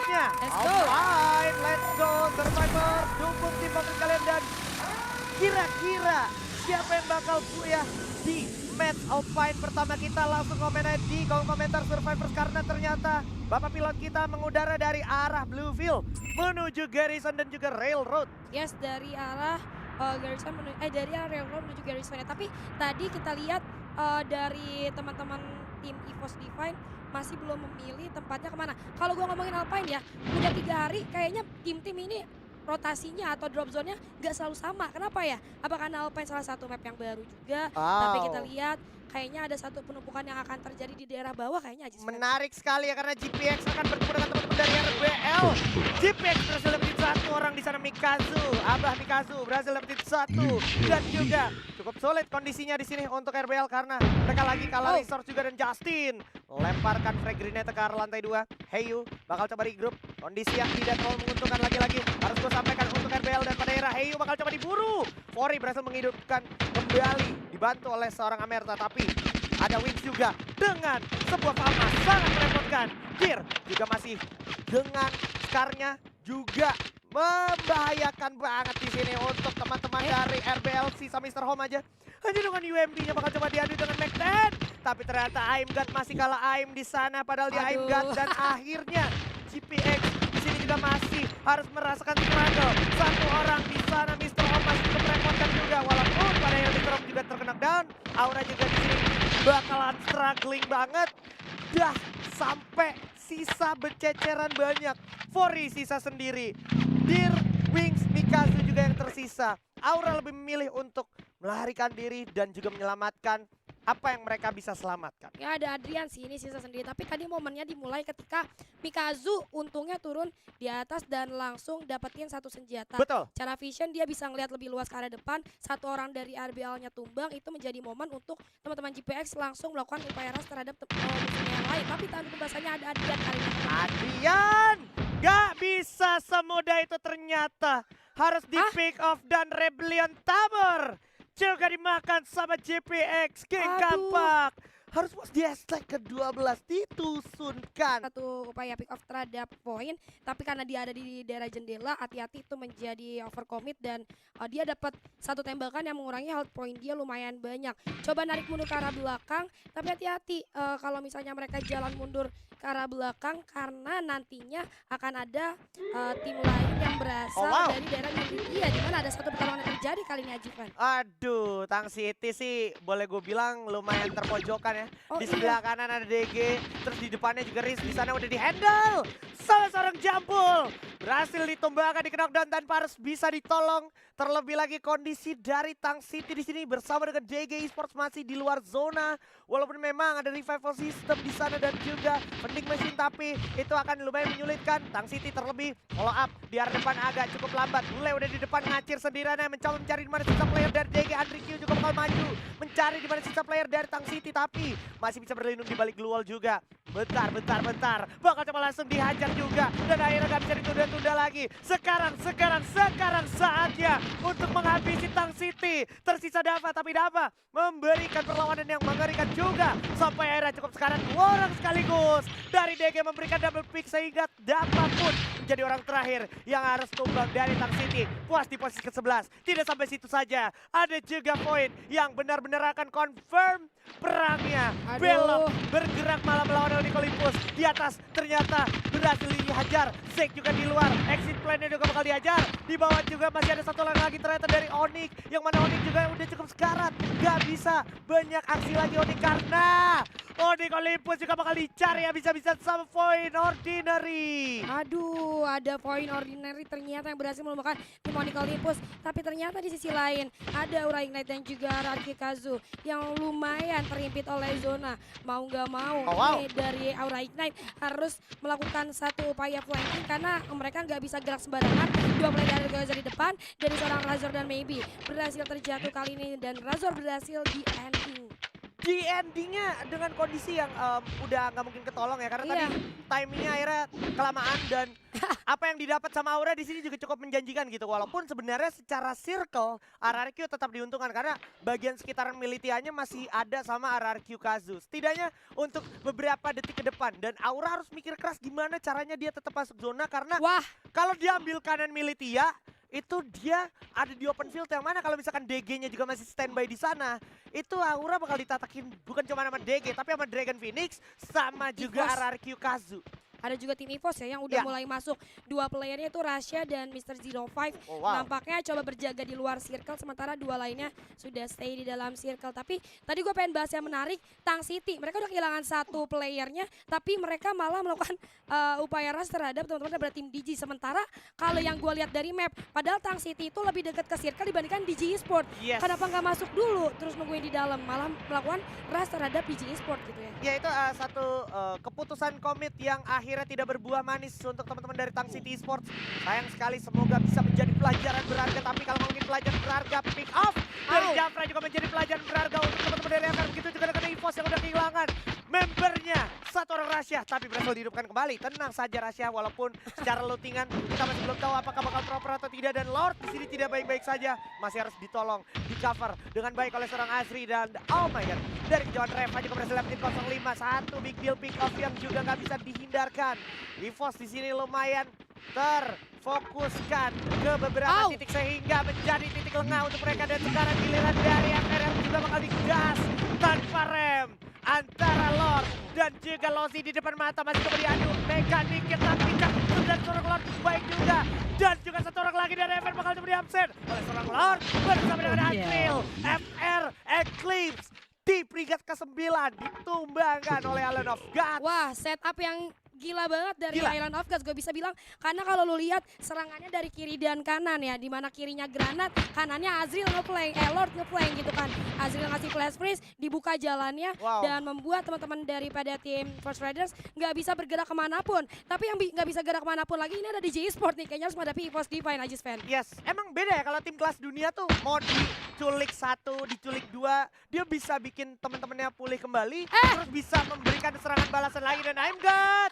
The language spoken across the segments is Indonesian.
selanjutnya. Let's go. Alright, let's go. Survivor, dukung tim favorit kalian dan kira-kira siapa yang bakal ya di match Alpine pertama kita. Langsung komen aja di kolom komentar Survivors karena ternyata Bapak pilot kita mengudara dari arah Bluefield menuju Garrison dan juga Railroad. Yes, dari arah Garrison dari arah Railroad menuju Garrison ya. Tapi tadi kita lihat dari teman-teman tim EVOS Divine masih belum memilih tempatnya kemana. Kalau gue ngomongin Alpine ya, udah 3 hari kayaknya tim-tim ini rotasinya atau drop zone-nya gak selalu sama. Kenapa ya? Apa karena Alpine salah satu map yang baru juga? Tapi kita lihat kayaknya ada satu penumpukan yang akan terjadi di daerah bawah kayaknya aja. Menarik sekali ya karena GPX akan bertemu dengan teman-teman dari RBL. GPX berhasil dapetin 1 orang di sana, Mikazu. Abah Mikazu berhasil dapetin 1 dan juga cukup sulit kondisinya di sini untuk RBL karena mereka lagi kalah resource juga dan Justin lemparkan frag grenade ke arah lantai 2. Heyu bakal coba di grup, kondisi yang tidak terlalu menguntungkan lagi-lagi harus gue sampaikan untuk RBL dan pada era Heyu bakal coba diburu. Fori berhasil menghidupkan kembali dibantu oleh seorang Amerta, tapi ada Wings juga dengan sebuah farma sangat merepotkan. Gear juga masih dengan Scarnya juga membahayakan banget di sini untuk teman-teman dari RBL. Sisa Mr. Home aja. Hanya dengan UMP-nya bakal coba diadu dengan Mac-10. Tapi ternyata Aim God masih kalah Aim di sana padahal dia Aim God dan akhirnya GPX di sini juga masih harus merasakan struggle. 1 orang di sana Mr. Home masih cukup merepotkan juga walaupun pada yang Mr. Home juga terkena down. Aura juga di sini bakalan struggling banget. Dah sampai sisa berceceran banyak. Fori sisa sendiri. Dir, Wings, Mikazu juga yang tersisa. Aura lebih memilih untuk melarikan diri dan juga menyelamatkan apa yang mereka bisa selamatkan. Ya ada Adrian sih ini sisa sendiri. Tapi tadi momennya dimulai ketika Mikazu untungnya turun di atas dan langsung dapetin 1 senjata. Betul. Cara vision dia bisa ngelihat lebih luas ke arah depan. 1 orang dari RBL-nya tumbang, itu menjadi momen untuk teman-teman GPX langsung melakukan upaya ras terhadap musuhnya yang lain. Tapi tadi pembahasannya ada Adrian kali ini. Adrian gak bisa semudah itu ternyata. Harus di pick off dan Rebellion Tabor juga dimakan sama GPX. King Kampak harus di hashtag ke-12 ditusunkan. Satu upaya pick off terhadap poin, tapi karena dia ada di daerah jendela, hati-hati itu menjadi overcommit dan dia dapat 1 tembakan yang mengurangi health point dia lumayan banyak. Coba narik mundur ke arah belakang, tapi hati-hati kalau misalnya mereka jalan mundur ke arah belakang karena nantinya akan ada tim lain yang berasal dari daerah India, di mana ada 1 pertarungan yang terjadi kali ini Ajivan. Aduh, Tang City sih boleh gue bilang lumayan terpojokan ya. Di sebelah kanan ada DG, terus di depannya juga Riz di sana udah di-handle. Salah seorang jambul berhasil ditumbangkan, di knockdown tanpa harus bisa ditolong. Terlebih lagi kondisi dari Tang City di sini bersama dengan DG Esports masih di luar zona. Walaupun memang ada revival system di sana dan juga vending machine, tapi itu akan lumayan menyulitkan. Tang City terlebih follow up di arah depan agak cukup lambat. Mulai udah di depan ngacir sendirian, mencoba mencari di mana sisa player dari DG. Andri Q juga bakal maju mencari di mana sisa player dari Tang City, tapi masih bisa berlindung di balik glue wall juga. Bentar. Bakal coba langsung dihajar juga dan akhirnya gak bisa ditunda-tunda lagi. Sekarang saatnya untuk menghabisi Tang City. Tersisa Dava, tapi Dava memberikan perlawanan yang mengerikan juga. Sampai akhirnya cukup sekarang 2 orang sekaligus. Dari DG memberikan double pick sehingga Dava pun menjadi orang terakhir yang harus tumbang dari Tang City. Puas di posisi ke-11. Tidak sampai situ saja. Ada juga poin yang benar-benar akan confirm perangnya. Belok bergerak malah melawan Onyx Olympus. Di atas ternyata berhasil dihajar. Zeke juga di luar. Exit plan-nya juga bakal dihajar. Di bawah juga masih ada 1 orang lagi ternyata dari Onyx. Yang mana Onyx juga udah cukup sekarat. Gak bisa banyak aksi lagi Onyx karena Onyx Olympus juga bakal dicari bisa-bisa sama Void Ordinary. Aduh, ada Void Ordinary ternyata yang berhasil melupakan tim Onyx Olympus. Tapi ternyata di sisi lain ada Aura Ignite dan juga Radki Kazu yang lumayan terhimpit oleh zona. Mau gak mau dari Aura Ignite harus melakukan 1 upaya flanking karena mereka gak bisa gerak sembarangan. 2 player dari Gaza di depan dari seorang Razor dan Maybe berhasil terjatuh kali ini dan Razor berhasil di ending. di endingnya dengan kondisi yang udah nggak mungkin ketolong ya karena Iya. tadi timingnya akhirnya kelamaan dan apa yang didapat sama Aura di sini juga cukup menjanjikan gitu walaupun sebenarnya secara circle RRQ tetap diuntungkan karena bagian sekitaran Militianya masih ada sama RRQ Kazu setidaknya untuk beberapa detik ke depan dan Aura harus mikir keras gimana caranya dia tetap masuk zona karena Wah, kalau diambil kanan Militia itu dia ada di open field yang mana kalau misalkan DG-nya juga masih standby di sana itu Aura bakal ditatakin bukan cuma sama DG tapi sama Dragon Phoenix sama juga Evos. RRQ Kazu. ada juga tim EVOS ya yang udah Ya. mulai masuk. Dua playernya itu Rasha dan Mr. 05. Oh, wow. Nampaknya coba berjaga di luar circle sementara dua lainnya sudah stay di dalam circle. Tapi tadi gue pengen bahas yang menarik, Tang City. Mereka udah kehilangan satu playernya tapi mereka malah melakukan upaya rush terhadap teman-teman dari tim DG. Sementara kalau yang gue lihat dari map, padahal Tang City itu lebih dekat ke circle dibandingkan DG Esport. Yes. Kenapa nggak masuk dulu terus nungguin di dalam, malah melakukan rush terhadap DG Esport gitu ya. Ya itu satu keputusan komit yang akhirnya tidak berbuah manis untuk teman-teman dari Tang City Esports. Sayang sekali semoga bisa menjadi pelajaran berharga tapi kalau ngomongin pelajaran berharga pick off dari Au. Jafra juga menjadi pelajaran berharga untuk teman-teman dari FR. Begitu juga dengan EVOS yang udah kehilangan membernya satu orang Rasya tapi berhasil dihidupkan kembali. Tenang saja Rasya walaupun secara lootingan kita masih belum tahu apakah bakal proper atau tidak dan Lord di sini tidak baik-baik saja. Masih harus ditolong, di cover dengan baik oleh seorang Azri dan oh my god dari kejauhan Reva juga berhasil dapetin 05. Satu big deal pick off yang juga nggak bisa dihindarkan. EVOS di sini lumayan terfokuskan ke beberapa Au. titik sehingga menjadi titik lengah untuk mereka dan sekarang giliran dari FR yang juga bakal digas tanpa rem antara Lord dan juga Lozi di depan mata masih coba diadu mekaniknya tapi dan seorang Lord baik juga dan juga satu orang lagi dari FR bakal coba diabsen oleh seorang Lord bersama dengan Azril. FR Eclipse di peringkat ke-9 ditumbangkan oleh Island of God. Wah, setup yang gila banget dari Gila. Island of Gods, gue bisa bilang. Karena kalau lu lihat serangannya dari kiri dan kanan ya, dimana kirinya Granat, kanannya Azril ngeplank, Lord ngeplank gitu kan. Azril ngasih flash freeze, dibuka jalannya Wow. dan membuat teman-teman daripada tim First Riders nggak bisa bergerak kemanapun. Tapi yang nggak bisa gerak kemanapun lagi ini ada DJ Esport nih, kayaknya harus menghadapi EVOS Divine Ajis fan. Yes, emang beda ya kalau tim kelas dunia tuh mau diculik 1, diculik 2, dia bisa bikin teman-temannya pulih kembali, terus bisa memberikan serangan balasan lagi dan I'm God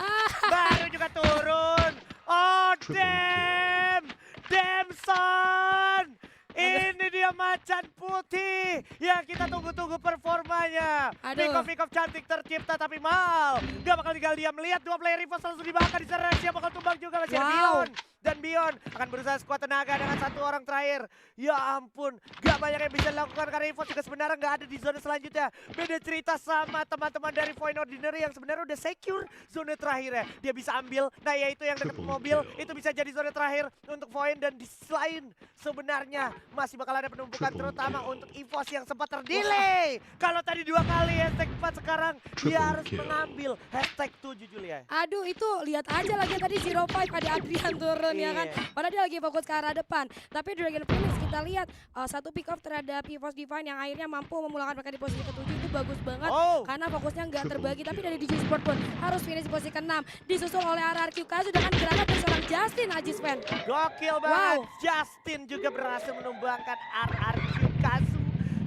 baru juga turun. Oh damn, Damson. Ini dia macan putih yang kita tunggu-tunggu performanya. Aduh. Pick off cantik tercipta tapi mal. Gak bakal tinggal diam, melihat dua player EVOS langsung dibakar di sana. Siapa bakal tumbang juga masih ada Wow. Bion. Dan Bion akan berusaha sekuat tenaga dengan satu orang terakhir. Ya ampun, gak banyak yang bisa dilakukan karena EVOS juga sebenarnya gak ada di zona selanjutnya. Beda cerita sama teman-teman dari Void Ordinary yang sebenarnya udah secure zona terakhirnya. Dia bisa ambil, nah yaitu yang dekat mobil, itu bisa jadi zona terakhir untuk Void. Dan di selain sebenarnya masih bakal ada penumpukan terutama untuk EVOS yang sempat terdelay. Kalau tadi 2 kali hashtag 4 sekarang dia harus mengambil hashtag 7 Julia. Aduh itu lihat aja lagi tadi 05 ada Adrian turun ya kan. Iya. Padahal dia lagi fokus ke arah depan. Tapi Dragon Phoenix kita lihat satu pick off terhadap EVOS Divine yang akhirnya mampu memulangkan mereka di posisi ke-7 itu bagus banget. Oh. Karena fokusnya nggak terbagi tapi dari DJ Sport pun harus finish di posisi ke-6. Disusul oleh RRQ Kazu dengan granat dari seorang Justin Ajis fan. Gokil banget. Wow. Justin juga berhasil menumbangkan RRQ Kazu.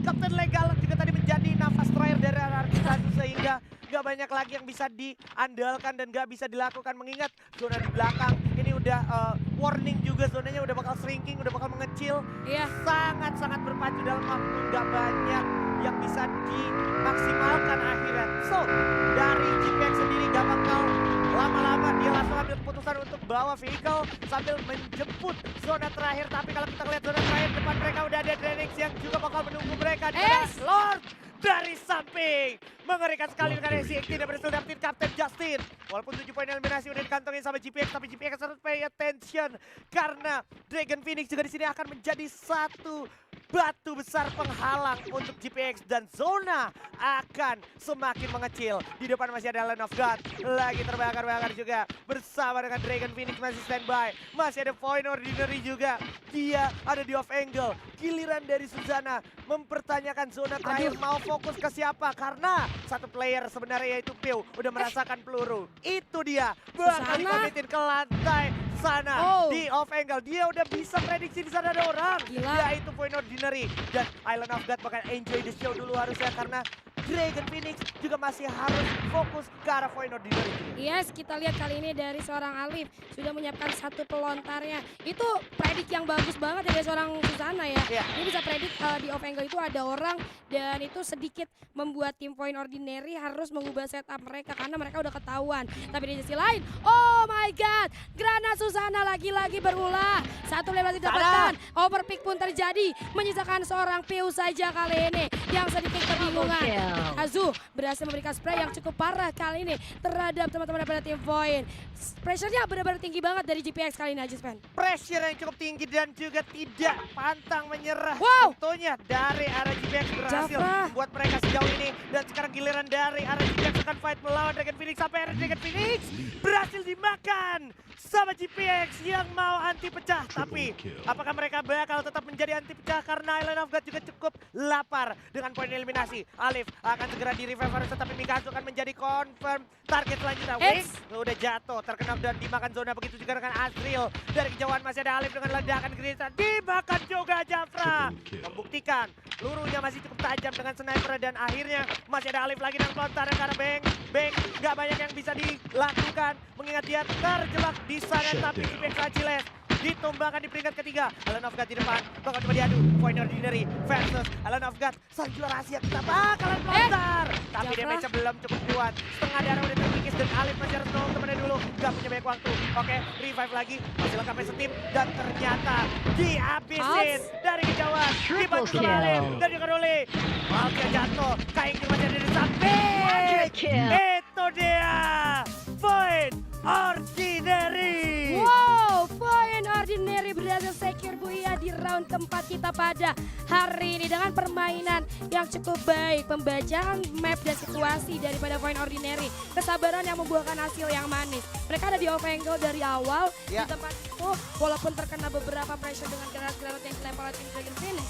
Kapten legal juga tadi menjadi nafas terakhir dari RRQ Kazu sehingga gak banyak lagi yang bisa diandalkan dan gak bisa dilakukan mengingat zona di belakang ini udah warning juga zonanya udah bakal shrinking, udah bakal mengecil. Iya. Sangat-sangat berpacu dalam waktu gak banyak yang bisa dimaksimalkan akhirnya. So, dari GPX sendiri gak bakal lama-lama dia langsung ambil keputusan untuk bawa vehicle sambil menjemput zona terakhir. Tapi kalau kita lihat zona terakhir depan mereka udah ada Drenix yang juga bakal menunggu mereka. Lord dari samping. Mengerikan sekali dengan SC tidak berhasil dapetin Kapten Justin. Walaupun 7 poin eliminasi udah dikantongin sama GPX tapi GPX harus pay attention karena Dragon Phoenix juga di sini akan menjadi satu batu besar penghalang untuk GPX dan zona akan semakin mengecil. Di depan masih ada Land of God lagi terbakar-bakar juga bersama dengan Dragon Phoenix masih standby. Masih ada Void Ordinary juga. Dia ada di off angle. Giliran dari Suzana mempertanyakan zona terakhir mau fokus ke siapa karena satu player sebenarnya yaitu Piu udah merasakan peluru. Itu dia bakal Suzana? dikomitin ke lantai sana di off angle. Dia udah bisa prediksi di sana ada orang. Gila. Yaitu Void Ordinary dan Island of God bakal enjoy the show dulu harusnya karena Dragon Phoenix juga masih harus fokus ke arah point ordinary. Yes, kita lihat kali ini dari seorang Alif sudah menyiapkan satu pelontarnya. Itu predik yang bagus banget dari seorang Susana ya. Iya. Dia bisa predik di off angle itu ada orang dan itu sedikit membuat tim point ordinary harus mengubah setup mereka karena mereka udah ketahuan. Tapi di sisi lain, oh my god, granat Susana lagi-lagi berulah. Satu level didapatkan, overpick pun terjadi, menyisakan seorang Piu saja kali ini yang sedikit kebingungan. Azu berhasil memberikan spray yang cukup parah kali ini terhadap teman-teman pada tim point. Pressure-nya benar-benar tinggi banget dari GPX kali ini aja, Sven. Pressure yang cukup tinggi dan juga tidak pantang menyerah. Wow. Tentunya dari arah GPX berhasil Jafra. buat mereka sejauh ini. Dan sekarang giliran dari arah GPX akan fight melawan Dragon Phoenix. Sampai arah Dragon Phoenix berhasil dimakan sama GPX yang mau anti pecah. Tapi apakah mereka bakal tetap menjadi anti pecah karena Island of God juga cukup lapar dengan poin eliminasi. Alif akan segera di revive tetapi Mikazu akan menjadi confirm target selanjutnya. Wings udah jatuh terkena dan dimakan zona, begitu juga dengan Azril. Dari kejauhan masih ada Alif dengan ledakan Grisa, dimakan juga Jafra. Membuktikan pelurunya masih cukup tajam dengan sniper dan akhirnya masih ada Alif lagi dengan pelontar karena Beng gak banyak yang bisa dilakukan mengingat dia terjebak di sana. Tapi GPX Achiles ditumbangkan di peringkat ketiga. Island of God di depan bakal coba diadu point ordinary versus Island of God. Sang juara rahasia kita bakalan melontar. Tapi Jafra. damage belum cukup kuat. Setengah darah udah terkikis dan Alif masih harus nolong temennya dulu. Gak punya banyak waktu. Oke, revive lagi. Masih lengkap as a team. Dan ternyata dihabisin dari kejauhan. Dibantu sama Alif. Dan juga Ruli. Malkia jatuh. Kain masih ada di samping. Itu dia. Point ordinary. Wow, point ordinary berhasil secure Buya di round keempat kita pada hari ini dengan permainan yang cukup baik, pembacaan map dan situasi daripada point ordinary, kesabaran yang membuahkan hasil yang manis. Mereka ada di off angle dari awal Ya. di tempat itu, walaupun terkena beberapa pressure dengan granat-granat yang dilempar oleh tim Dragon Phoenix,